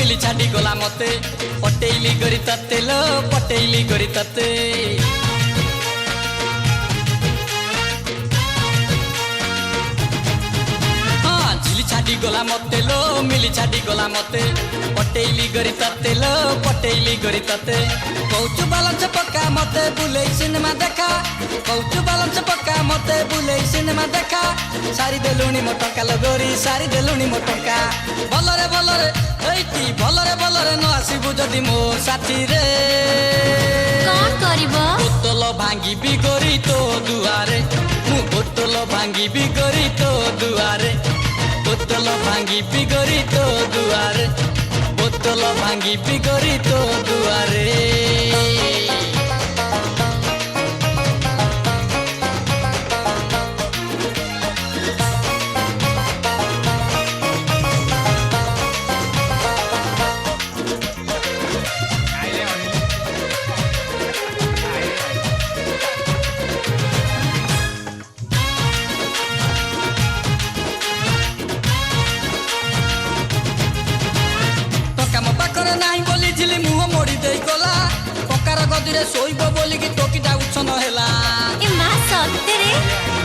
मिली छाड़ी गला मते पटेली गरी तते लो पटेली गरी तते छाड़ी गला मते लो मिली छाड़ी गला मते पटेली गरी तते लो पटेली गरी तते कौचु बालंच पक्का मते बुले सिनेमा देखा कौचु बालंच पक्का मते बुले सिनेमा देखा सारी देलुनी मो टंका लगोरी सारी देलुनी मो टंका भलरे एइटी भलरे न आसीबु जदी मो साथी रे कौन करिबो बोतल भांगी भी गरी तो दुआरे मु बोतल भांगी भी गरी तो दुआरे बोतल भांगी पिगरी तो दुआरे बोतल भांगी पिगरी तो दुआरे नाई बोली झिली मुह मोड़ी दे गला पकार गदिरे सोइब बोली कि टोकीटा उछन हैला ए मा सत्य रे